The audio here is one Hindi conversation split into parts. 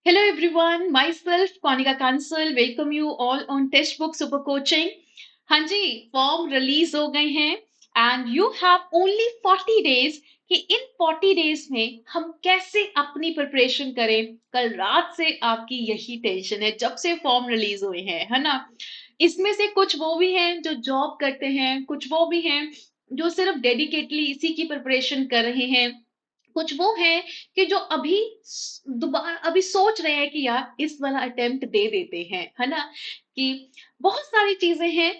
Hello everyone, myself Konika Kansal welcome you all on Textbook Super Coaching. हाँ जी, फॉर्म रिलीज हो गए हैं and you have only 40 days कि इन 40 डेज में हम कैसे अपनी प्रिपरेशन करें। कल रात से आपकी यही टेंशन है जब से फॉर्म रिलीज हुए हैं, है ना। इसमें से कुछ वो भी हैं जो जॉब करते हैं, कुछ वो भी हैं जो सिर्फ डेडिकेटली इसी की प्रिपरेशन कर रहे हैं, कुछ वो हैं कि जो अभी दोबारा अभी सोच रहे हैं कि यार इस वाला अटेम्प्ट दे देते हैं, है ना। कि बहुत सारी चीजें हैं।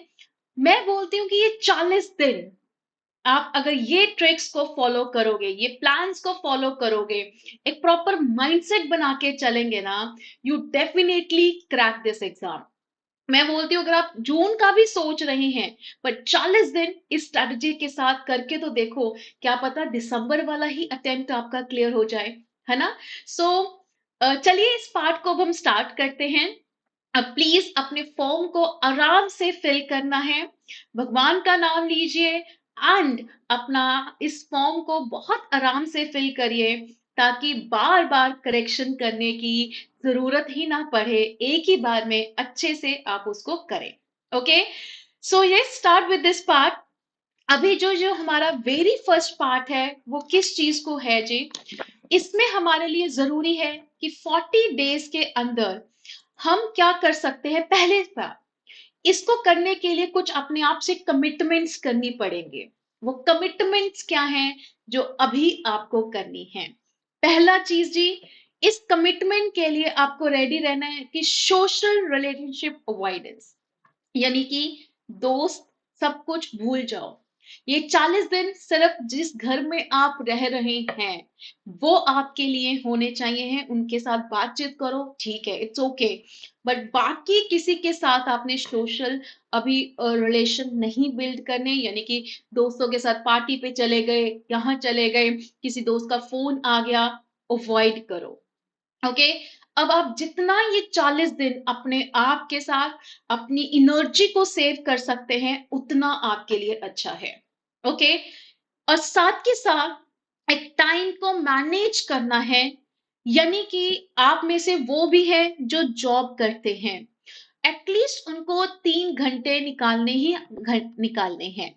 मैं बोलती हूँ कि ये 40 दिन आप अगर ये ट्रिक्स को फॉलो करोगे, ये प्लान्स को फॉलो करोगे, एक प्रॉपर माइंडसेट बना के चलेंगे ना, you definitely crack this exam. मैं बोलती हूँ अगर आप जून का भी सोच रहे हैं पर 40 दिन इस स्ट्रेटजी के साथ करके तो देखो, क्या पता दिसंबर वाला ही अटेम्प्ट आपका क्लियर हो जाए, है ना। सो चलिए इस पार्ट को अब हम स्टार्ट करते हैं। अब प्लीज अपने फॉर्म को आराम से फिल करना है, भगवान का नाम लीजिए एंड अपना इस फॉर्म को बहुत आराम से फिल करिए ताकि बार बार करेक्शन करने की जरूरत ही ना पड़े, एक ही बार में अच्छे से आप उसको करें। ओके, सो ये स्टार्ट विद दिस पार्ट। अभी जो जो हमारा वेरी फर्स्ट पार्ट है वो किस चीज को है जी, इसमें हमारे लिए जरूरी है कि 40 डेज के अंदर हम क्या कर सकते हैं। पहले बार इसको करने के लिए कुछ अपने आप से कमिटमेंट्स करनी पड़ेंगे। वो कमिटमेंट्स क्या हैं जो अभी आपको करनी है। पहला चीज जी, इस कमिटमेंट के लिए आपको रेडी रहना है कि सोशल रिलेशनशिप अवॉइडेंस, यानी कि दोस्त सब कुछ भूल जाओ। ये 40 दिन सिर्फ जिस घर में आप रह रहे हैं वो आपके लिए होने चाहिए हैं, उनके साथ बातचीत करो, ठीक है, इट्स ओके। बट बाकी किसी के साथ आपने सोशल अभी रिलेशन नहीं बिल्ड करने, यानी कि दोस्तों के साथ पार्टी पे चले गए, यहाँ चले गए, किसी दोस्त का फोन आ गया, अवॉइड करो। ओके, अब आप जितना ये 40 दिन अपने आप के साथ अपनी एनर्जी को सेव कर सकते हैं उतना आपके लिए अच्छा है। ओके, और साथ के साथ एक टाइम को मैनेज करना है, यानी कि आप में से वो भी है जो जॉब करते हैं, एटलीस्ट उनको 3 घंटे निकालने हैं।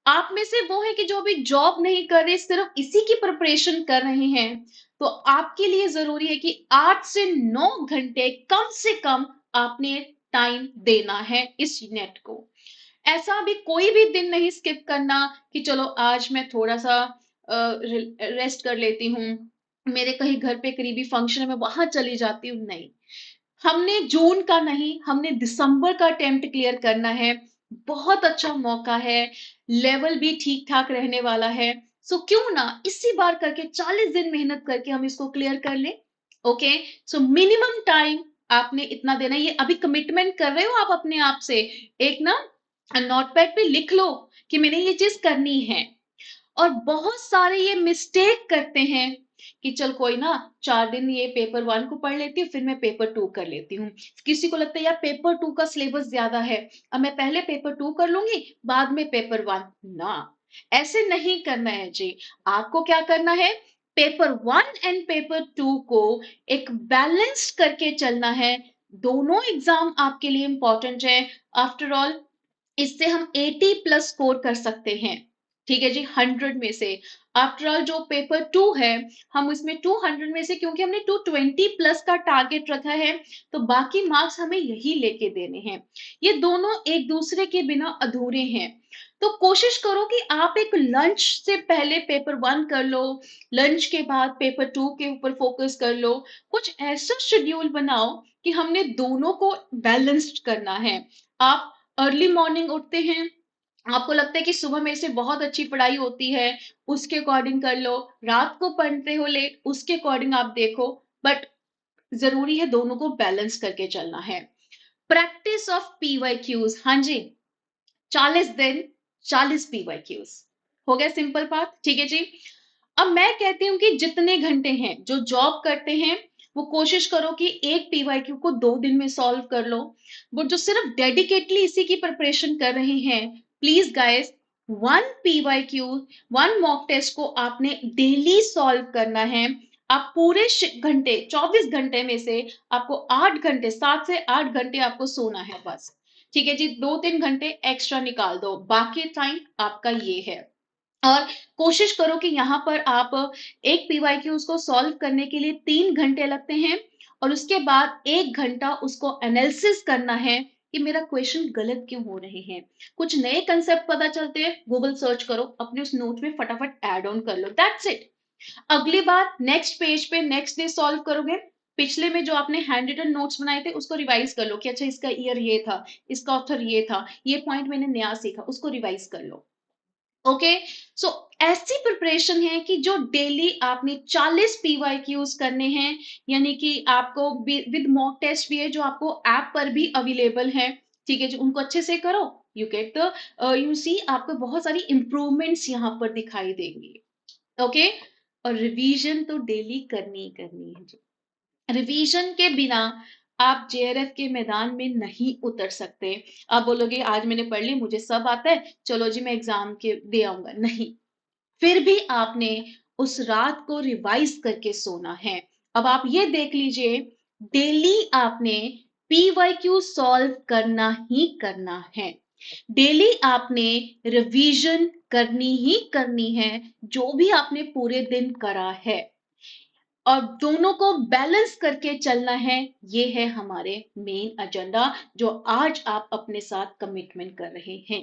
आप में से वो है कि जो अभी जॉब नहीं कर रहे, सिर्फ इसी की प्रिपरेशन कर रहे हैं, तो आपके लिए जरूरी है कि 8 से 9 घंटे कम से कम आपने टाइम देना है इस नेट को। ऐसा भी कोई भी दिन नहीं स्किप करना कि चलो आज मैं थोड़ा सा रेस्ट कर लेती हूँ, मेरे कहीं घर पे करीबी फंक्शन है मैं वहां चली जाती हूँ, नहीं। हमने जून का नहीं, हमने दिसंबर का अटेम्प्ट क्लियर करना है। बहुत अच्छा मौका है, लेवल भी ठीक ठाक रहने वाला है। सो क्यों ना इसी बार करके 40 दिन मेहनत करके हम इसको क्लियर कर ले। ओके, सो मिनिमम टाइम आपने इतना देना है। ये अभी कमिटमेंट कर रहे हो आप अपने आप से, एक ना नोटपैड पे लिख लो कि मैंने ये चीज करनी है। और बहुत सारे ये मिस्टेक करते हैं कि चल कोई ना, 4 दिन ये पेपर 1 को पढ़ लेती हूँ फिर मैं पेपर 2 कर लेती हूँ। किसी को लगता है यार पेपर 2 का सिलेबस ज्यादा है, अब मैं पहले पेपर 2 कर लूंगी बाद में पेपर 1। ना, ऐसे नहीं करना है जी। आपको क्या करना है, पेपर 1 एंड पेपर 2 को एक बैलेंस करके चलना है। दोनों एग्जाम आपके लिए इंपॉर्टेंट है। आफ्टर ऑल इससे हम 80+ स्कोर कर सकते हैं, ठीक है जी, 100 में से। आफ्टर ऑल जो पेपर 2 है, हम उसमें 200 में से, क्योंकि हमने 220+ का टारगेट रखा है, तो बाकी मार्क्स हमें यही लेके देने हैं। ये दोनों एक दूसरे के बिना अधूरे हैं। तो कोशिश करो कि आप एक लंच से पहले पेपर 1 कर लो, लंच के बाद पेपर 2 के ऊपर फोकस कर लो। कुछ ऐसा शेड्यूल बनाओ कि हमने दोनों को बैलेंस्ड करना है। आप अर्ली मॉर्निंग उठते हैं, आपको लगता है कि सुबह मेरे से बहुत अच्छी पढ़ाई होती है, उसके अकॉर्डिंग कर लो। रात को पढ़ते हो लेट, उसके अकॉर्डिंग आप देखो। बट जरूरी है दोनों को बैलेंस करके चलना है। प्रैक्टिस ऑफ PYQs, हाँ जी, 40 दिन 40 PYQs, हो गया सिंपल बात, ठीक है जी। अब मैं कहती हूँ कि जितने घंटे हैं जो जॉब करते हैं वो कोशिश करो कि एक PYQ को 2 दिन में सॉल्व कर लो। बट जो सिर्फ डेडिकेटली इसी की प्रिपरेशन कर रहे हैं, please guys, 1 PYQ 1 mock test को आपने डेली सॉल्व करना है। आप पूरे घंटे 24 घंटे में से आपको 8 घंटे 7 से 8 घंटे आपको सोना है बस। ठीक है जी, 2-3 घंटे एक्स्ट्रा निकाल दो, बाकी टाइम आपका ये है। और कोशिश करो कि यहाँ पर आप एक पीवाईक्यू उसको सॉल्व करने के लिए 3 घंटे लगते हैं और उसके बाद 1 घंटा उसको एनालिसिस करना है कि मेरा क्वेश्चन गलत क्यों हो रहे हैं। कुछ नए कंसेप्ट पता चलते हैं, गूगल सर्च करो, अपने उस नोट में फटाफट ऐड ऑन कर लो, दैट्स इट। अगली बार नेक्स्ट पेज पे नेक्स्ट डे सॉल्व करोगे, पिछले में जो आपने हैंड रिटन नोट्स बनाए थे उसको रिवाइज कर लो कि अच्छा इसका ईयर ये था, इसका ऑथर ये था, ये पॉइंट मैंने नया सीखा, उसको रिवाइज कर लो। ओके, सो ऐसी प्रिपरेशन है कि जो डेली आपने 40 पीवाईक्यूज करने हैं, यानी कि आपको विद मॉक टेस्ट भी है जो आपको ऐप पर भी अवेलेबल है। ठीक है, जो उनको अच्छे से करो, you get the you see आपको बहुत सारी इंप्रूवमेंट्स यहाँ पर दिखाई देंगी। ओके, और रिवीजन तो डेली करनी ही करनी है जी। रिवीजन के बिना आप जेआरएफ के मैदान में नहीं उतर सकते। आप बोलोगे आज मैंने पढ़ ली, मुझे सब आता है, चलो जी मैं एग्जाम के दे आऊंगा, नहीं। फिर भी आपने उस रात को रिवाइज करके सोना है। अब आप ये देख लीजिए, डेली आपने पीवाईक्यू सॉल्व करना ही करना है। डेली आपने रिवीजन करनी ही करनी है, जो भी आपने पूरे दिन करा है, और दोनों को बैलेंस करके चलना है। ये है हमारे मेन एजेंडा जो आज आप अपने साथ कमिटमेंट कर रहे हैं।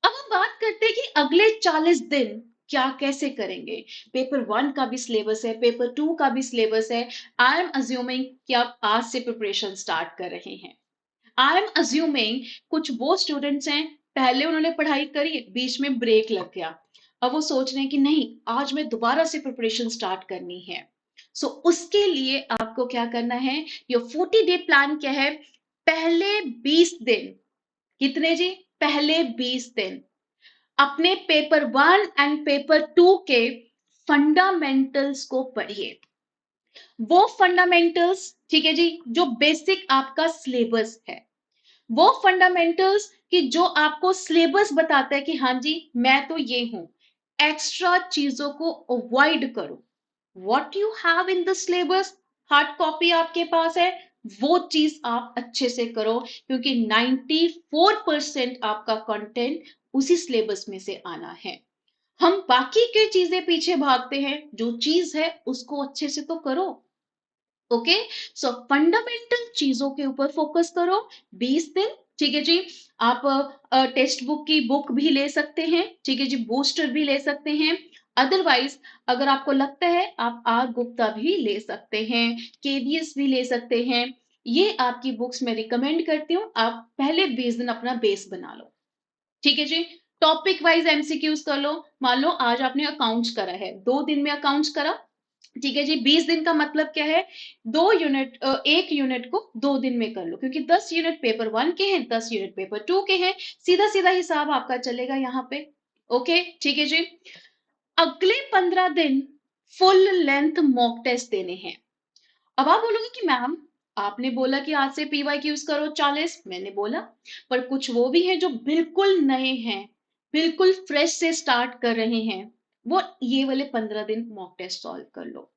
अब हम बात करते हैं कि अगले 40 दिन क्या कैसे करेंगे। पेपर 1 का भी सिलेबस है, पेपर 2 का भी सिलेबस है। आई एम अज्यूमिंग कि आप आज से प्रिपरेशन स्टार्ट कर रहे हैं। आई एम अज्यूमिंग कुछ वो स्टूडेंट्स हैं, पहले उन्होंने पढ़ाई करी, बीच में ब्रेक लग गया, अब वो सोच रहे हैं कि नहीं आज मैं दोबारा से प्रिपरेशन स्टार्ट करनी है। सो उसके लिए आपको क्या करना है, ये 40 डे प्लान क्या है। पहले 20 दिन, कितने जी, पहले 20 दिन अपने पेपर 1 एंड पेपर 2 के फंडामेंटल्स को पढ़िए। वो फंडामेंटल्स, ठीक है जी, जो बेसिक आपका सिलेबस है, वो फंडामेंटल्स कि जो आपको सिलेबस बताता है कि हाँ जी मैं तो ये हूं। एक्स्ट्रा चीजों को अवॉइड करो। What you have in the syllabus, hard copy आपके पास है, वो चीज आप अच्छे से करो, क्योंकि 94% आपका कंटेंट उसी सिलेबस में से आना है। हम बाकी के चीजें पीछे भागते हैं, जो चीज है उसको अच्छे से तो करो। ओके, सो फंडामेंटल चीजों के ऊपर फोकस करो 20 दिन। ठीक है जी, आप टेक्स्ट बुक की बुक भी ले सकते हैं, ठीक है जी, बूस्टर भी ले सकते हैं। अदरवाइज अगर आपको लगता है आप आर गुप्ता भी ले सकते हैं, केवीएस भी ले सकते हैं। ये आपकी बुक्स मैं रिकमेंड करती हूँ, आप पहले 20 दिन अपना बेस बना लो। ठीक है जी, टॉपिक वाइज एमसीक्यूज कर लो। मान लो आज आपने अकाउंट्स करा है, 2 दिन में अकाउंट्स करा, ठीक है जी, 20 दिन का मतलब क्या है, 2 यूनिट, एक यूनिट को 2 दिन में कर लो, क्योंकि 10 यूनिट पेपर 1 के हैं, 10 यूनिट पेपर 2 के हैं, सीधा सीधा हिसाब आपका चलेगा यहाँ पे। ओके, ठीक है जी। अगले 15 दिन फुल लेंथ मॉक टेस्ट देने हैं। अब आप बोलोगे कि मैम आपने बोला कि आज से पीवाईक्यूज करो 40, मैंने बोला, पर कुछ वो भी हैं जो बिल्कुल नए हैं, बिल्कुल फ्रेश से स्टार्ट कर रहे हैं, वो ये वाले 15 दिन मॉक टेस्ट सॉल्व कर लो।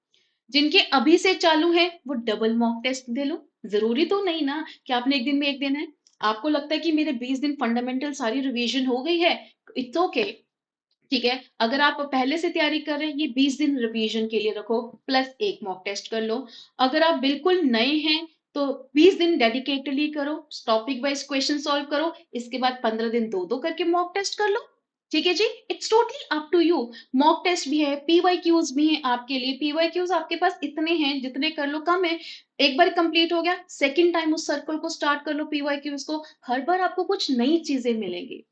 जिनके अभी से चालू है वो डबल मॉक टेस्ट दे लो। जरूरी तो नहीं ना कि आपने एक दिन में एक देना है। आपको लगता है कि मेरे 20 दिन फंडामेंटल सारी रिवीजन हो गई है, इट्स ओके, ठीक है। अगर आप पहले से तैयारी कर रहे हैं, ये 20 दिन रिवीजन के लिए रखो, प्लस एक मॉक टेस्ट कर लो। अगर आप बिल्कुल नए हैं तो 20 दिन डेडिकेटली करो, टॉपिक वाइज क्वेश्चन सॉल्व करो, इसके बाद 15 दिन दो दो करके मॉक टेस्ट कर लो। ठीक है जी, it's totally up to you. Mock test भी है, पीवाईक्यूज भी है आपके लिए। पीवाईक्यूज आपके पास इतने हैं जितने कर लो कम है। एक बार कंप्लीट हो गया, सेकंड टाइम उस सर्कल को स्टार्ट कर लो पीवाईक्यूज को, हर बार आपको कुछ नई चीजें मिलेंगी।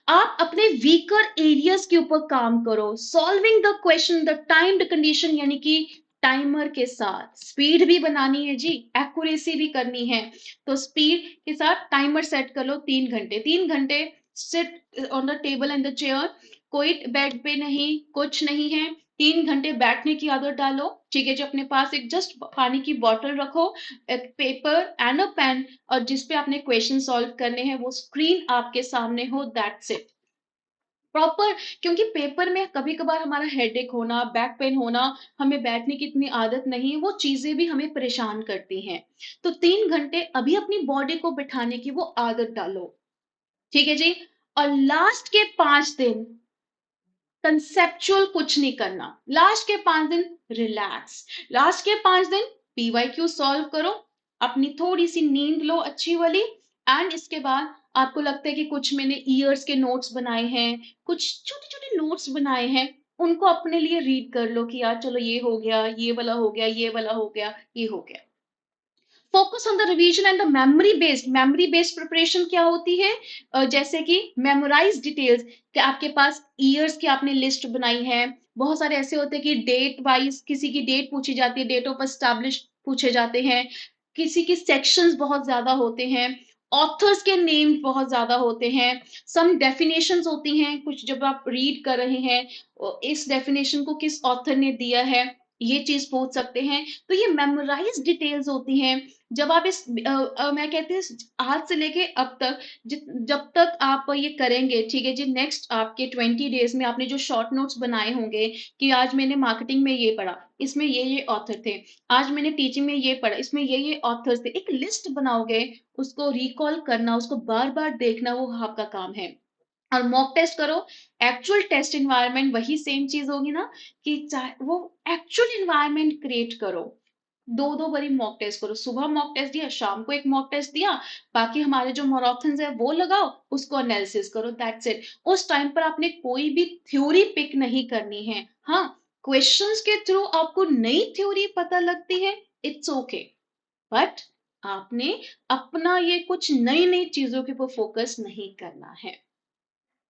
आप अपने वीकर एरियाज के ऊपर काम करो, solving the question the timed condition, यानी कि टाइमर के साथ। स्पीड भी बनानी है जी, एक्यूरेसी भी करनी है, तो स्पीड के साथ टाइमर सेट कर लो 3 घंटे। 3 घंटे sit on the table and the chair, कोई बेड पे नहीं, कुछ नहीं है। 3 घंटे बैठने की आदत डालो, ठीक है जी। अपने पास एक जस्ट पानी की बॉटल रखो, एक पेपर एंड अ पेन, और जिसपे आपने क्वेश्चन सॉल्व करने हैं वो स्क्रीन आपके सामने हो, दैट्स इट। प्रॉपर, क्योंकि पेपर में कभी कभार हमारा हेडेक होना, बैक पेन होना, हमें बैठने की इतनी आदत नहीं, वो चीजें भी हमें परेशान करती हैं। तो 3 घंटे अभी अपनी बॉडी को बिठाने की वो आदत डालो, ठीक है जी। और लास्ट के 5 दिन कंसेप्चुअल कुछ नहीं करना, लास्ट के 5 दिन रिलैक्स, लास्ट के 5 दिन पीवाईक्यू सॉल्व करो, अपनी थोड़ी सी नींद लो अच्छी वाली, एंड इसके बाद आपको लगता है कि कुछ मैंने ईयर्स के नोट्स बनाए हैं, कुछ छोटे छोटे नोट्स बनाए हैं, उनको अपने लिए रीड कर लो कि यार चलो ये हो गया, ये वाला हो गया, ये वाला हो गया, ये हो गया। Focus on the revision and the memory based preparation क्या होती है, जैसे कि मेमोराइज डिटेल्स, कि आपके पास ईयर्स की आपने लिस्ट बनाई है, बहुत सारे ऐसे होते हैं कि डेट वाइज किसी की डेट पूछी जाती है, डेट ऑफ एस्टैब्लिश पूछे जाते हैं, किसी की सेक्शंस बहुत ज्यादा होते हैं, ऑथर्स के नेम बहुत ज्यादा होते हैं, सम डेफिनेशंस होती हैं, कुछ जब आप रीड कर रहे हैं इस डेफिनेशन को किस ऑथर ने दिया है, ये चीज पूछ सकते हैं। तो ये मेमोराइज डिटेल्स होती हैं। जब आप मैं कहती हूँ आज से लेके अब तक, जब तक आप ये करेंगे, ठीक है जी, नेक्स्ट आपके 20 डेज में आपने जो शॉर्ट नोट्स बनाए होंगे कि आज मैंने मार्केटिंग में ये पढ़ा, इसमें ये ऑथर थे, आज मैंने टीचिंग में ये पढ़ा, इसमें ये ऑथर्स थे, एक लिस्ट बनाओगे, उसको रिकॉल करना, उसको बार बार देखना, वो आपका काम है। और मॉक टेस्ट करो, एक्चुअल टेस्ट इन्वायरमेंट वही सेम चीज होगी ना, कि चाहे वो एक्चुअल इन्वायरमेंट क्रिएट करो, दो दो बारी मॉक टेस्ट करो, सुबह मॉक टेस्ट दिया, शाम को एक मॉक टेस्ट दिया, बाकी हमारे जो मैराथन्स है वो लगाओ, उसको एनालिसिस करो, दैट्स इट। उस टाइम पर आपने कोई भी थ्योरी पिक नहीं करनी है। हाँ, क्वेश्चंस के थ्रू आपको नई थ्योरी पता लगती है, इट्स ओके, बट आपने अपना ये कुछ नई नई चीजों के ऊपर फोकस नहीं करना है।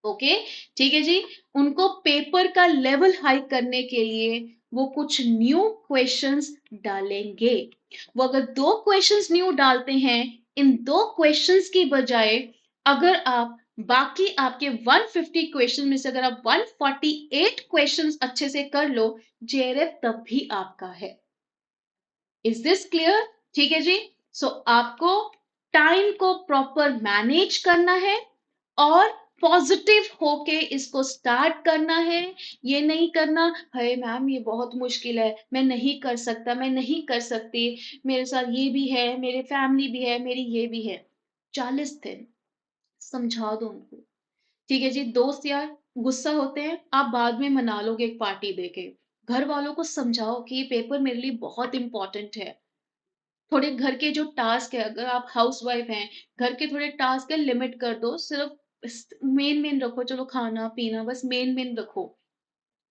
ओके, ठीक है जी। उनको पेपर का लेवल हाई करने के लिए वो कुछ न्यू क्वेश्चंस डालेंगे। वो अगर 2 क्वेश्चंस न्यू डालते हैं, इन 2 क्वेश्चंस की बजाय अगर आप बाकी आपके 150 क्वेश्चन में से अगर आप 148 क्वेश्चंस अच्छे से कर लो, जेआरएफ तब भी आपका है। Is this clear? ठीक है जी। सो आपको टाइम को प्रॉपर मैनेज करना है और पॉजिटिव होके इसको स्टार्ट करना है। ये नहीं करना है मैम ये बहुत मुश्किल है, मैं नहीं कर सकता, मैं नहीं कर सकती, मेरे साथ ये भी है, मेरे फैमिली भी है, मेरी ये भी है। 40 दिन समझा दो उनको। ठीक है जी, दोस्त यार गुस्सा होते हैं, आप बाद में मना लोगे एक पार्टी देके। घर वालों को समझाओ कि ये पेपर मेरे लिए बहुत इंपॉर्टेंट है। थोड़े घर के जो टास्क है, अगर आप हाउस वाइफ हैं, घर के थोड़े टास्क है लिमिट कर दो, सिर्फ मेन मेन रखो, चलो खाना पीना बस मेन मेन रखो।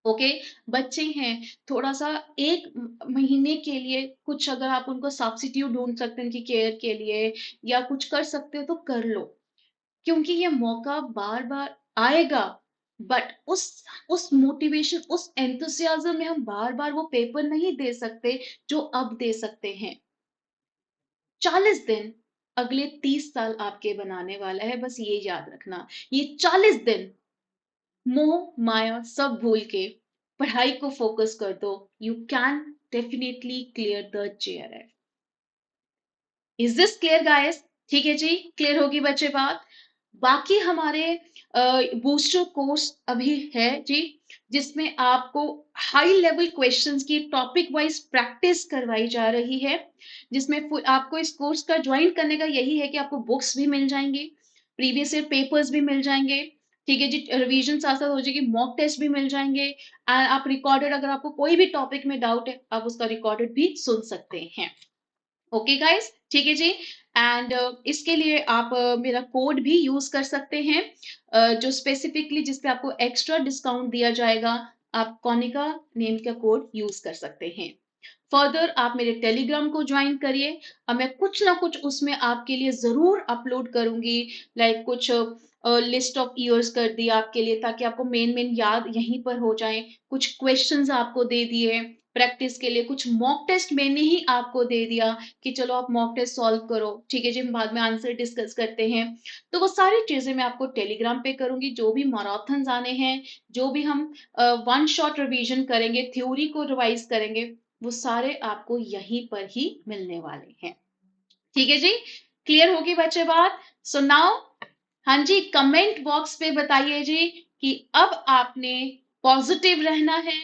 ओके, बच्चे हैं, थोड़ा सा एक महीने के लिए कुछ अगर आप उनको सब्स्टिट्यूट ढूंढ सकते हैं उनकी केयर के लिए, या कुछ कर सकते हो तो कर लो, क्योंकि ये मौका बार बार आएगा। बट उस मोटिवेशन, उस एंथुसियाज्म में हम बार बार वो पेपर नहीं दे सकते जो अब दे सकते हैं। 40 दिन अगले 30 साल आपके बनाने वाला है, बस ये याद रखना। ये 40 दिन मोह माया सब भूल के पढ़ाई को फोकस कर दो, you can definitely clear the JRF. Is this clear guys? ठीक है जी, क्लियर होगी बच्चे बात। बाकी हमारे बूस्टर कोर्स अभी है जी, जिसमें आपको हाई लेवल क्वेश्चंस की टॉपिक वाइज प्रैक्टिस करवाई जा रही है, जिसमें आपको इस कोर्स का ज्वाइन करने का यही है कि आपको बुक्स भी मिल जाएंगी, प्रीवियस ईयर पेपर्स भी मिल जाएंगे, ठीक है जी, रिवीजन साथ साथ हो जाएगी, मॉक टेस्ट भी मिल जाएंगे, एंड आप रिकॉर्डेड, अगर आपको कोई भी टॉपिक में डाउट है आप उसका रिकॉर्डेड भी सुन सकते हैं। ओके गाइस, ठीक है जी। एंड इसके लिए आप मेरा कोड भी यूज कर सकते हैं, जो स्पेसिफिकली जिसपे आपको एक्स्ट्रा डिस्काउंट दिया जाएगा, आप कॉनिका नेम का कोड यूज कर सकते हैं। फर्दर आप मेरे टेलीग्राम को ज्वाइन करिए, अब मैं कुछ ना कुछ उसमें आपके लिए जरूर अपलोड करूंगी, लाइक कुछ लिस्ट ऑफ ईयर्स कर दी आपके लिए, ताकि आपको मेन मेन याद यहीं पर हो जाए, कुछ क्वेश्चंस आपको दे दिए प्रैक्टिस के लिए, कुछ मॉक टेस्ट मैंने ही आपको दे दिया कि चलो आप मॉक टेस्ट सॉल्व करो, ठीक है जी, हम बाद में आंसर डिस्कस करते हैं। तो वो सारी चीजें मैं आपको टेलीग्राम पे करूंगी, जो भी मैराथन्स आने हैं, जो भी हम वन शॉट रिवीजन करेंगे, थ्योरी को रिवाइज करेंगे, वो सारे आपको यहीं पर ही मिलने वाले हैं। ठीक है जी, क्लियर होगी बच्चे बात? सो नाउ, हाँ जी, कमेंट बॉक्स पे बताइए जी, कि अब आपने पॉजिटिव रहना है,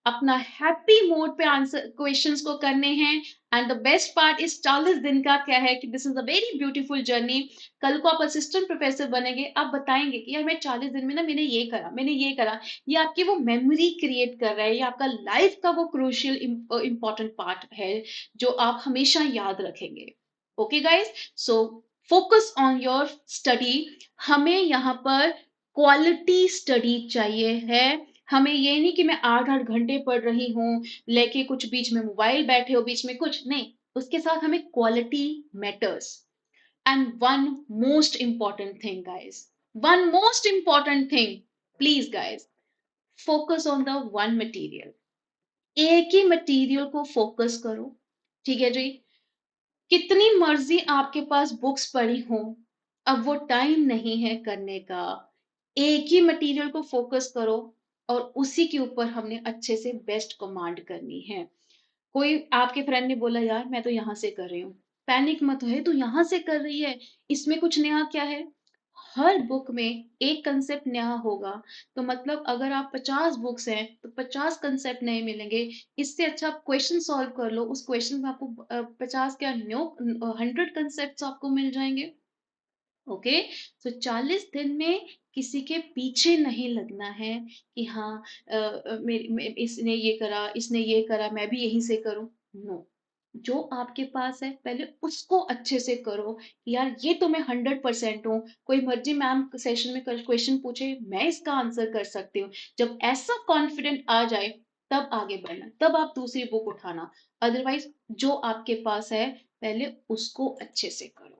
अपना हैप्पी मोड पे आंसर क्वेश्चंस को करने हैं। एंड द बेस्ट पार्ट इस 40 दिन का क्या है कि this is a very beautiful journey. कल को आप असिस्टेंट प्रोफेसर बनेंगे, आप बताएंगे कि यार मैं 40 दिन में ना मैंने ये करा, मैंने ये करा। ये आपकी वो मेमोरी क्रिएट कर रहा है, ये आपका लाइफ का वो क्रूशियल इंपॉर्टेंट पार्ट है जो आप हमेशा याद रखेंगे। Okay guys, so focus on your study. हमें यहाँ पर क्वालिटी स्टडी चाहिए है। हमें ये नहीं कि मैं 8-8 घंटे पढ़ रही हूँ, लेके कुछ बीच में मोबाइल बैठे हो, बीच में कुछ नहीं। उसके साथ हमें quality matters. And one most important thing guys, one most important thing, please guys, focus on the one material. एक ही मटेरियल को फोकस करो, ठीक है जी। कितनी मर्जी आपके पास बुक्स पड़ी हो, अब वो टाइम नहीं है करने का। एक ही मटेरियल को फोकस करो और उसी के ऊपर हमने अच्छे से बेस्ट कमांड करनी है। कोई आपके फ्रेंड ने बोला यार मैं तो यहाँ से कर रही हूँ, पैनिक मत हो, तू यहाँ से कर रही है, इसमें कुछ नया क्या है। हर बुक में एक कंसेप्ट नया होगा, तो मतलब अगर आप 50 बुक्स हैं तो 50 कंसेप्ट नए मिलेंगे। इससे अच्छा आप क्वेश्चन सॉल्व कर लो, उस क्वेश्चन में आपको 50 क्या न्यू 100 कंसेप्ट आपको मिल जाएंगे। ओके, तो 40 दिन में किसी के पीछे नहीं लगना है कि हाँ इसने ये करा, इसने ये करा, मैं भी यहीं से करूं। नो, जो आपके पास है पहले उसको अच्छे से करो कि यार ये तो मैं 100% हूँ। कोई मर्जी मैम सेशन में क्वेश्चन पूछे, मैं इसका आंसर कर सकती हूँ। जब ऐसा कॉन्फिडेंट आ जाए तब आगे बढ़ना, तब आप दूसरी बुक उठाना। अदरवाइज जो आपके पास है पहले उसको अच्छे से करो।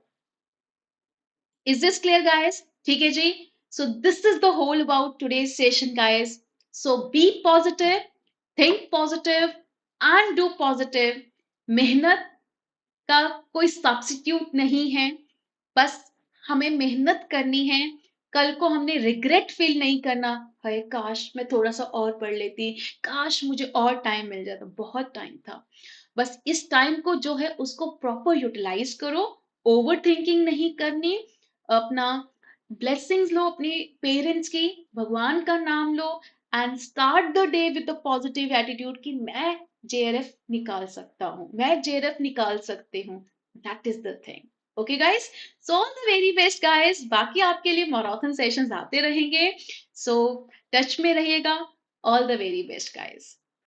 Is this clear, guys? ठीक है जी? So this is the whole about today's session, guys. So be positive, think positive, and do positive. मेहनत का कोई सब्स्टिट्यूट नहीं है, बस हमें मेहनत करनी है। कल को हमने रिग्रेट फील नहीं करना, हाय काश मैं थोड़ा सा और पढ़ लेती, काश मुझे और टाइम मिल जाता, बहुत टाइम था। बस इस टाइम को जो है उसको प्रॉपर यूटिलाइज करो, ओवर थिंकिंग नहीं करनी। अपना ब्लेसिंग्स लो अपने पेरेंट्स की, भगवान का नाम लो, and start the day with the positive attitude कि मैं जेआरएफ निकाल सकता हूँ, मैं जेआरएफ निकाल सकती हूँ। That is the thing. Okay guys, so all the very best guys. बाकी आपके लिए मैराथन सेशंस आते रहेंगे, सो टच में रहिएगा। All the very best guys.